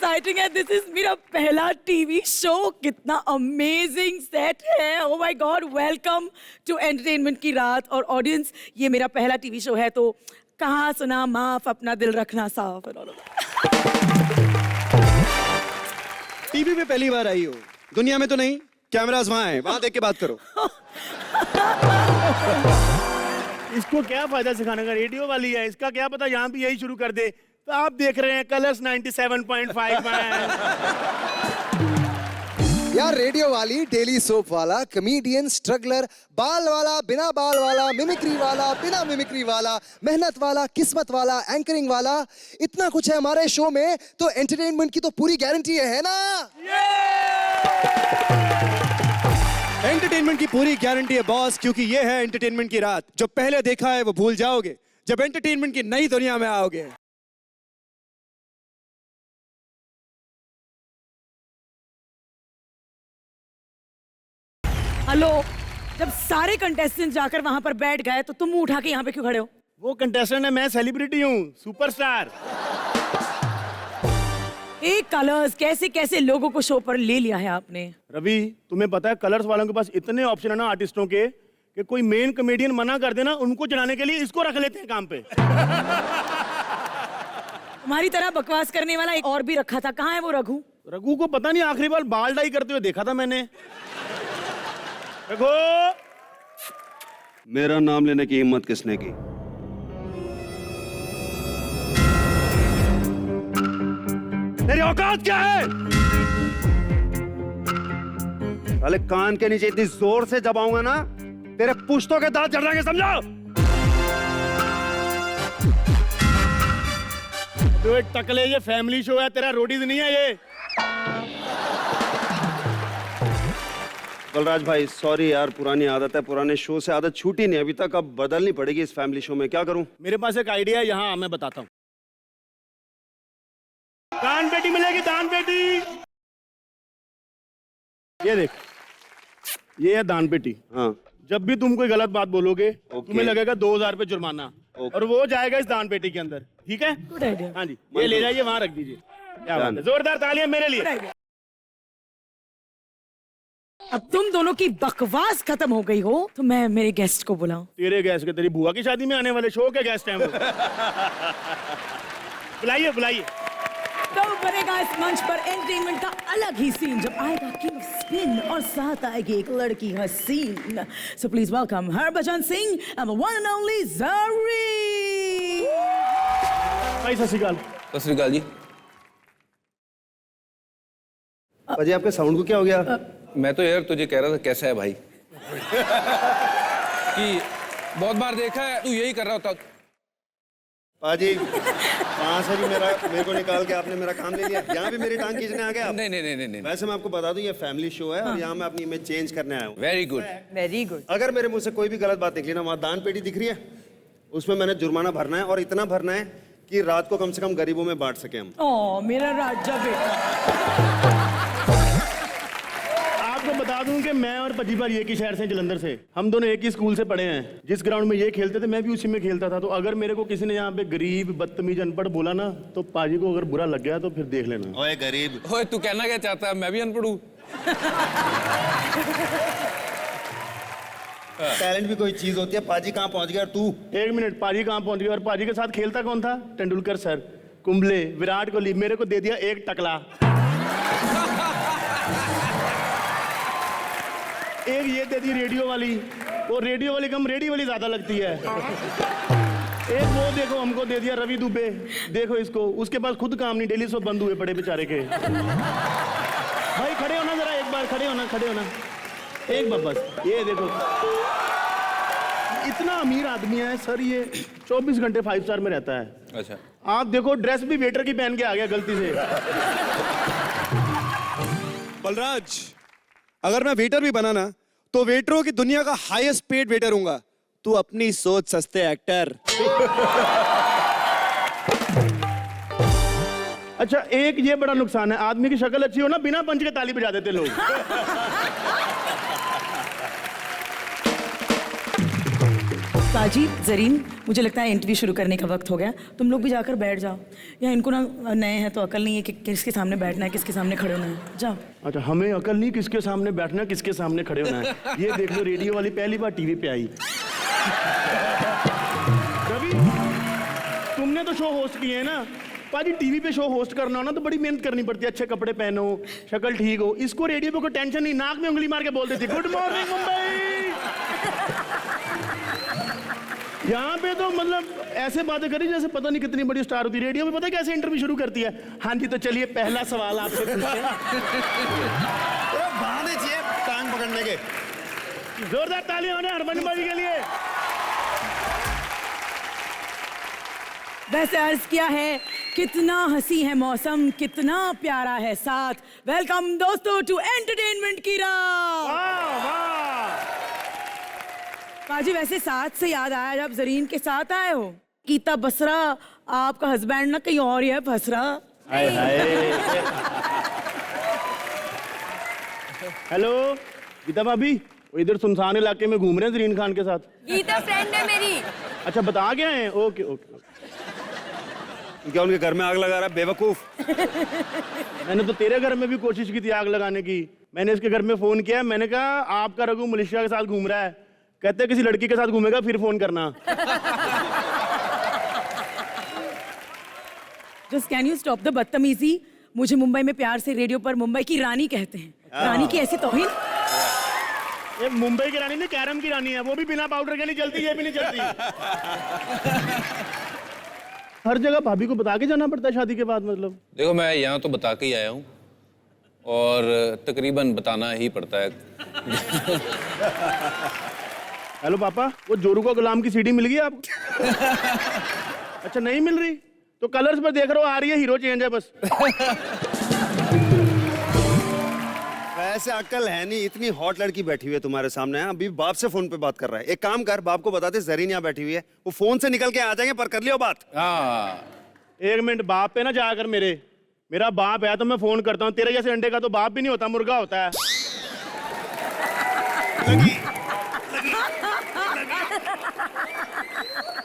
Exciting है. This is मेरा पहला टीवी शो. कितना अमेजिंग सेट है. Oh my god. Welcome to entertainment की रात. और ऑडियंस, ये मेरा पहला टीवी शो है, तो कहाँ सुना माफ, अपना दिल रखना साफ. टीवी पे पहली बार आई हो, दुनिया में तो नहीं. कैमरास वहाँ हैं, वहाँ देख के बात करो. इसको क्या फायदा सिखाने का, रेडियो वाली है, इसका क्या पता यहाँ भी यही शुरू कर दे. तो आप देख रहे हैं कलर्स 97.5 में. यार रेडियो वाली, डेली सोप वाला, कमेडियन, स्ट्रगलर, बाल वाला, बिना बाल वाला, मिमिक्री वाला, बिना मिमिक्री वाला, मेहनत वाला, किस्मत वाला, एंकरिंग वाला, इतना कुछ है हमारे शो में. तो एंटरटेनमेंट की तो पूरी गारंटी है ना. एंटरटेनमेंट की पूरी गारंटी है बॉस, क्योंकि ये है एंटरटेनमेंट की रात. जो पहले देखा है वो भूल जाओगे जब एंटरटेनमेंट की नई दुनिया में आओगे. हेलो. जब सारे कंटेस्टेंट जाकर वहां पर बैठ गए तो तुम मुंह उठा के यहाँ पे क्यों खड़े हो? वो कंटेस्टेंट है, मैं सेलिब्रिटी हूँ, सुपरस्टार. एक कलर्स कैसे कैसे लोगों को शो पर ले लिया है आपने. रवि, तुम्हें पता है कलर्स वालों के पास इतने ऑप्शन है ना आर्टिस्टों के, कि कोई मेन कॉमेडियन मना कर देना, उनको चढ़ाने के लिए इसको रख लेते हैं काम पे. तुम्हारी तरह बकवास करने वाला एक और भी रखा था. कहाँ है वो रघु? रघु को पता नहीं, आखिरी बार बाल डाई करते हुए देखा था मैंने. रघु, मेरा नाम लेने की हिम्मत किसने की? तेरी औकात क्या है? साले कान के नीचे इतनी जोर से दबाऊंगा ना, तेरे पुश्तों के दांत जड़ जाएंगे, समझो? तो टकले, ये फैमिली शो है, तेरा रोडीज नहीं है ये. बलराज भाई सॉरी यार, पुरानी आदत है, पुराने शो से आदत छूटी नहीं अभी तक, अब बदलनी पड़ेगी इस फैमिली शो में. क्या करूं? मेरे पास एक आइडिया है, यहाँ मैं बताता हूँ. दान पेटी मिलेगी, दान पेटी. ये देख, ये है दान पेटी. हाँ. जब भी तुम कोई गलत बात बोलोगे, तुम्हें लगेगा 2000 रुपए जुर्माना, और वो जाएगा इस दान पेटी के अंदर. ठीक है? Good idea. हाँ जी, ये ले जाइए, वहां रख दीजिए. क्या बात है, जोरदार तालियां मेरे लिए. अब तुम दोनों की बकवास खत्म हो गई हो तो मैं मेरे गेस्ट को बुलाऊं. तेरे गेस्ट के, तेरी बुआ की शादी में आने वाले शो के गेस्ट हैं वो. बुलाइए बुलाइए. तो बनेगा इस मंच पर एंटरटेनमेंट का अलग ही सीन जब आएगा किंग स्पिन और साथ आएगी एक लड़की हसीन. So please welcome Harbhajan Singh and the one and only ज़री. भाई सत श्री अकाल. सत श्री अकाल जी. अजय आपके साउंड को क्या हो गया? मैं तो यार तुझे कह रहा था कैसा है भाई. कि बहुत बार देखा है तू यही कर रहा होता. पाजी कहाँ से भी मेरे को निकाल के आपने मेरा काम ले लिया. यहाँ भी मेरी टांग खींचने आ गया आप. नहीं नहीं नहीं नहीं. वैसे मैं आपको बता दूं ये फैमिली शो है और यहाँ मैं अपनी इमेज चेंज करने आया हूँ. Very good. Very good. अगर मेरे मुंह से कोई भी गलत बात निकली ना, वहाँ दान पेटी दिख रही है, उसमें मैंने जुर्माना भरना है, और इतना भरना है कि रात को कम से कम गरीबों में बांट सके हम. ओ मेरा राजा बेटा. आपको बता दूं कि मैं और पजीबार एक ही शहर से, जलंधर से, हम दोनों एक ही स्कूल से पढ़े हैं. जिस ग्राउंड में ये खेलते थे मैं भी उसी में खेलता था. तो अगर मेरे को किसी ने यहाँ पे गरीब, बदतमीज, अनपढ़ बोला ना, तो पाजी को अगर बुरा लग गया तो फिर देख लेना. ओए गरीब. ओए तू कहना क्या चाहता है, मैं भी अनपढ़ हूँ? टैलेंट भी कोई चीज होती है. पाजी कहाँ पहुंच गया और तू? एक मिनट, पाजी कहाँ पहुंच गया? और पाजी के साथ खेलता कौन था? तेंदुलकर सर, कुंबले, विराट कोहली. मेरे को दे दिया एक टकला. एक ये दे दी रेडियो वाली, वो रेडियो वाली कम रेडियो वाली ज्यादा लगती है. एक वो देखो हमको दे दिया रवि दुबे, देखो इसको, उसके पास खुद काम नहीं, डेली सब बंद हुए पड़े बेचारे के. भाई खड़े होना जरा, एक बार खड़े होना, खड़े होना एक बार बस. ये देखो इतना अमीर आदमी है सर, ये 24 घंटे 5 स्टार में रहता है. अच्छा. आप देखो ड्रेस भी वेटर की पहन के आ गया गलती से. बलराज, अगर मैं वेटर भी बना ना तो वेटरों की दुनिया का हाईएस्ट पेड वेटर हूंगा. तू अपनी सोच सस्ते एक्टर. अच्छा, एक ये बड़ा नुकसान है, आदमी की शक्ल अच्छी हो ना, बिना पंच के ताली बजा देते लोग. पाजी, जरीन, मुझे लगता है इंटरव्यू शुरू करने का वक्त हो गया। तुम लोग भी जाकर बैठ जाओ। या इनको ना नए हैं तो अकल नहीं है कि किसके सामने बैठना है, किसके सामने खड़े होना है। जाओ। अच्छा, हमें अकल नहीं किसके सामने बैठना, किसके सामने खड़े होना है। ये देख लो, रेडियो वाली पहली बार टीवी पे आई। रवि, तुमने तो शो होस्ट किए हैं ना। पाजी, टीवी पे शो होस्ट करना हो ना तो बड़ी मेहनत करनी पड़ती है। अच्छे कपड़े पहनो, शक्ल ठीक हो। इसको रेडियो पे कोई टेंशन नहीं, नाक में उंगली मार के बोल देती, गुड मॉर्निंग मुंबई। यहाँ पे तो मतलब ऐसे बातें करी जैसे पता नहीं कितनी बड़ी स्टार होती है। रेडियो में पता है कैसे इंटरव्यू शुरू करती है? हाँ जी, तो चलिए पहला सवाल आपसे पूछते हैं। बहाने चाहिए कान पकड़ने के। जोरदार तालियां होने हरमन बाजी के लिए। वैसे अर्ज किया है, कितना हंसी है मौसम, कितना प्यारा है साथ। वेलकम दोस्तों टू एंटरटेनमेंट की रात। वाह वाह। पाजी, वैसे साथ से याद आया, जब जरीन के साथ आए हो, गीता बसरा आपका हस्बैंड ना कहीं और ही है फंस रहा। हाय हाय। हेलो गीता भाभी, वो इधर सुनसान इलाके में घूम रहे हैं जरीन खान के साथ। गीता फ्रेंड है मेरी। अच्छा, बता के आए हैं? Okay okay. क्या उनके घर में आग लगा रहा है बेवकूफ? मैंने तो तेरे घर में भी कोशिश की थी आग लगाने की। मैंने इसके घर में फोन किया, मैंने कहा आपका रघु मलेशिया के साथ घूम रहा है। कहते हैं किसी लड़की के साथ घूमेगा फिर फोन करना। Just can you stop the बदतमीजी। मुझे मुंबई में प्यार से रेडियो पर मुंबई की रानी कहते हैं। रानी की ऐसी तौहीन। ये मुंबई की रानी नहीं, कैरम की रानी है। वो भी बिना पाउडर के नहीं चलती, ये भी नहीं चलती। हर जगह भाभी को बता के जाना पड़ता है शादी के बाद। मतलब देखो, मैं यहाँ तो बता के ही आया हूँ और तकरीबन बताना ही पड़ता है। हेलो पापा, वो जोरू का गुलाम की सीडी मिल गई आपको? अच्छा, नहीं मिल रही तो कलर्स पर देख रहा हूँ, आ रही है, हीरो चेंज है बस। वैसे अक्ल है नहीं, इतनी हॉट लड़की बैठी हुई है तुम्हारे सामने। अभी बाप से फोन पे बात कर रहा है। एक काम कर, बाप को बता दे जरीन यहाँ बैठी हुई है, वो फोन से निकल के आ जाएंगे, पर कर लियो बात। हाँ, एक मिनट, बाप पे ना जाकर मेरा बाप है तो मैं फोन करता हूँ। तेरे जैसे अंडे का तो बाप भी नहीं होता, मुर्गा होता है।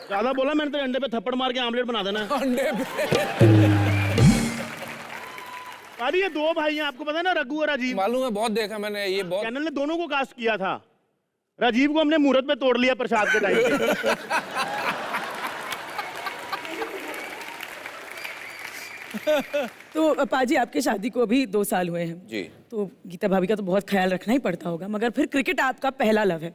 ज्यादा बोला मैंने, तेरे अंडे पे थप्पड़ मार के आमलेट बना देना। अंडे पे। अरे ये दो भाई हैं, आपको पता है ना, रघु और राजीव। मालूम है, बहुत देखा मैंने ये। बहुत चैनल ने दोनों को कास्ट किया था। राजीव को हमने मुहूर्त में तोड़ लिया प्रसाद के टाइम पे। तो पाजी, आपके शादी को अभी 2 साल हुए हैं जी। तो गीता भाभी का तो बहुत ख्याल रखना ही पड़ता होगा, मगर फिर क्रिकेट आपका पहला लव है।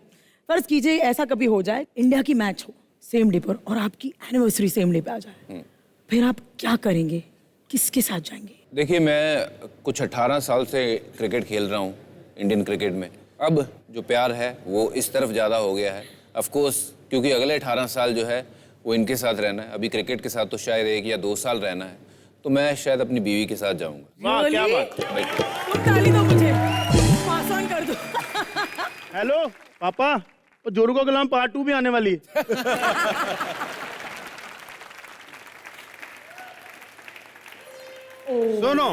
फर्ज कीजिए ऐसा कभी हो जाए, इंडिया की मैच हो सेम डे पर और आपकी एनिवर्सरी सेम डे पे आ जाए, फिर आप क्या करेंगे? किसके साथ जाएंगे? देखिए, मैं कुछ 18 साल से क्रिकेट खेल रहा हूँ इंडियन क्रिकेट में। अब जो प्यार है वो इस तरफ ज़्यादा हो गया है, ऑफ कोर्स, क्योंकि अगले 18 साल जो है वो इनके साथ रहना है। अभी क्रिकेट के साथ तो शायद 1 या 2 साल रहना है, तो मैं शायद अपनी बीवी के साथ जाऊँगा। वाह, क्या बात। तुम ताली दो मुझे, आसान कर दो। हेलो पापा, वो जोरू का गुलाम पार्ट 2 भी आने वाली है। सुनो,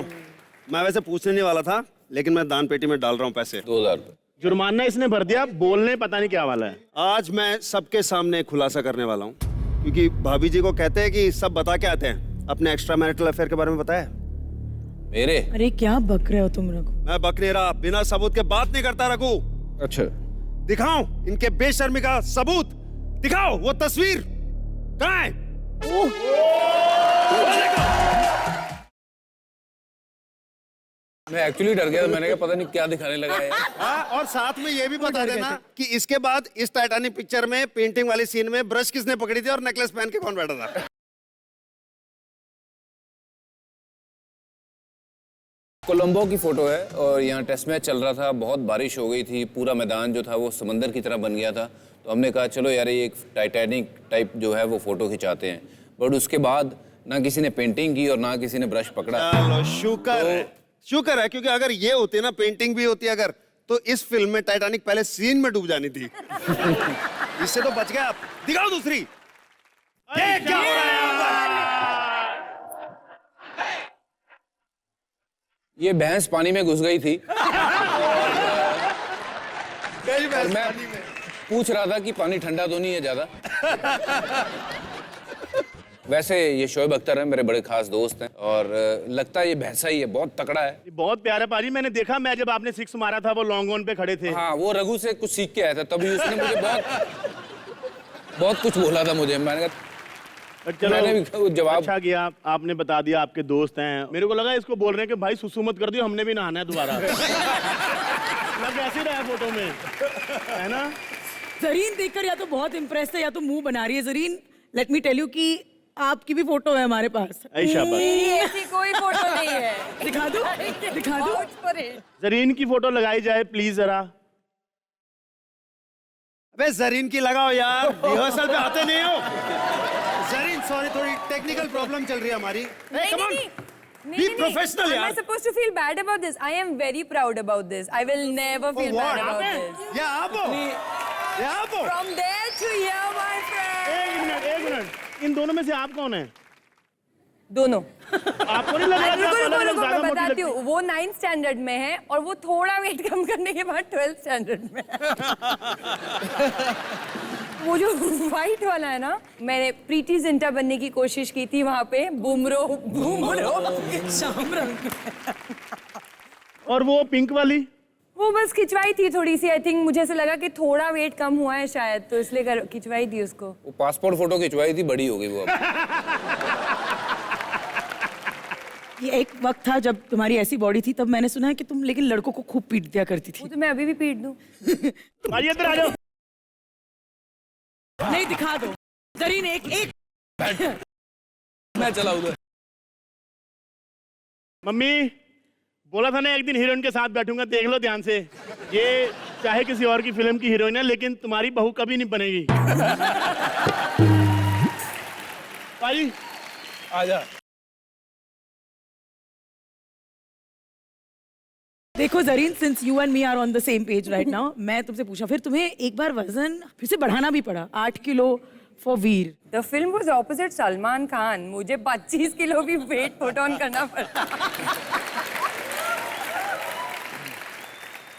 मैं वैसे पूछने नहीं वाला था, लेकिन मैं दान पेटी में डाल रहा हूँ पैसे। 2000 रुपये। जुर्माना इसने भर दिया, बोलने पता नहीं क्या वाला है। आज मैं सबके सामने एक खुलासा करने वाला हूँ, क्योंकि भाभी जी को कहते हैं कि सब बता के आते हैं। अपने एक्स्ट्रा मैरिटल अफेयर के बारे में बताया? मेरे? अरे क्या बक रहे हो तुम रघु? मैं बक नहीं रहा, बिना सबूत के बात नहीं करता रघु। अच्छा, दिखाओ इनके बेशर्मी का सबूत, दिखाओ वो तस्वीर कहाँ है? मैं एक्चुअली डर गया था, मैंने कहा पता नहीं क्या दिखाने लगा है। हाँ, और साथ में ये भी बता देना कि इसके बाद इस टाइटैनिक पिक्चर में पेंटिंग वाली सीन में ब्रश किसने पकड़ी थी और नेकलेस पहन के कौन बैठा था? कोलंबो की फोटो है और यहाँ टेस्ट मैच चल रहा था, बहुत बारिश हो गई थी, पूरा मैदान जो था वो समंदर की तरह बन गया था। तो हमने कहा चलो यार ये एक टाइटैनिक टाइप जो है वो फोटो खिंचाते हैं। बट उसके बाद ना किसी ने पेंटिंग की और ना किसी ने ब्रश पकड़ा। चलो शुक्र है, क्योंकि अगर ये होती ना, पेंटिंग भी होती अगर, तो इस फिल्म में टाइटैनिक पहले सीन में डूब जानी थी। इससे तो बच गए आप। दिखाओ दूसरी। ये क्या हो रहा है यहाँ पर? ये भैंस पानी में घुस गई थी। गई भैंस मैं पानी में। पूछ रहा था कि पानी ठंडा तो नहीं है ज्यादा। वैसे ये शोएब अख्तर है, मेरे बड़े खास दोस्त हैं और लगता है ये भैंसा ही है, बहुत तगड़ा है। ये बहुत प्यारा पाजी, मैंने देखा मैं जब आपने 6 मारा था वो लॉन्ग ऑन पे खड़े थे। हाँ, वो रघु से कुछ सीख के आया था, तभी उसने मुझे बहुत कुछ बोला था मुझे। मैंने कहा, चलो मैंने भी जवाब अच्छा किया, आपने बता दिया आपके दोस्त हैं। मेरे को लगा इसको बोल रहे हैं कि भाई सुसु मत कर दियो, हमने भी नहाना है दोबारा। लग ऐसे ही रहा है फोटो में, है ना? जरीन देखकर या तो बहुत इम्प्रेस है या तो मुंह बना रही है। Zareen, let me tell you कि आपकी भी फोटो है हमारे पास। ऐ शाबाश। मेरी ऐसी कोई फोटो नहीं है। दिखा दो, दिखा दो। Vouch for it. जरीन की फोटो लगाई जाए प्लीज जरा। अबे जरीन की लगाओ यार, रिहर्सल पे आते नहीं हो। जरीन सॉरी, थोड़ी टेक्निकल प्रॉब्लम चल रही है हमारी। नहीं, Come on. नहीं, नहीं, Be नहीं, professional, Am I यार। supposed to feel bad about this? I am very proud about this. I will never feel bad about this. या आप हो, या आप हो। From there to here, my friend. एक मिनट, इन दोनों में से आप कौन है? दोनों। आपको नहीं लग रहा कि आप रुको, अलग-अलग रुको, ज्यादा मैं मोटी बताती लगती हूँ। वो 9th स्टैंडर्ड में है और वो थोड़ा वेट कम करने के बाद 12th स्टैंडर्ड में है। वो जो व्हाइट वाला है ना, मैंने प्रीति जिंटा बनने की कोशिश की थी वहाँ पे, बूमरो शाम रंग। और वो पिंक वाली? वो बस खिंचवाई थी थोड़ी सी। आई थिंक मुझे ऐसा लगा कि थोड़ा वेट कम हुआ है शायद, तो इसलिए खिंचवाई थी उसको। वो पासपोर्ट फोटो खिंचवाई थी, बड़ी हो गई वो अब। ये एक वक्त था जब तुम्हारी ऐसी बॉडी थी, तब मैंने सुना है कि तुम लेकिन लड़कों को खूब पीट दिया करती वो थी। तो मैं अभी भी पीट दूं। आइए इधर आ जाओ। नहीं, दिखा दो जरीन। एक मैं चला उधर। मम्मी बोला था ना एक दिन हीरोइन के साथ बैठूंगा, देख लो ध्यान से। ये चाहे किसी और की फिल्म की हीरोइन है, लेकिन तुम्हारी बहू कभी नहीं बनेगी। भाई आजा। देखो Zareen, since you and me are on the same page right now, मैं तुमसे पूछा, फिर तुम्हें एक बार वजन फिर से बढ़ाना भी पड़ा, 8 kilo for Veer. The film was opposite Salman Khan. मुझे 25 किलो भी वेट पुट ऑन करना पड़ा।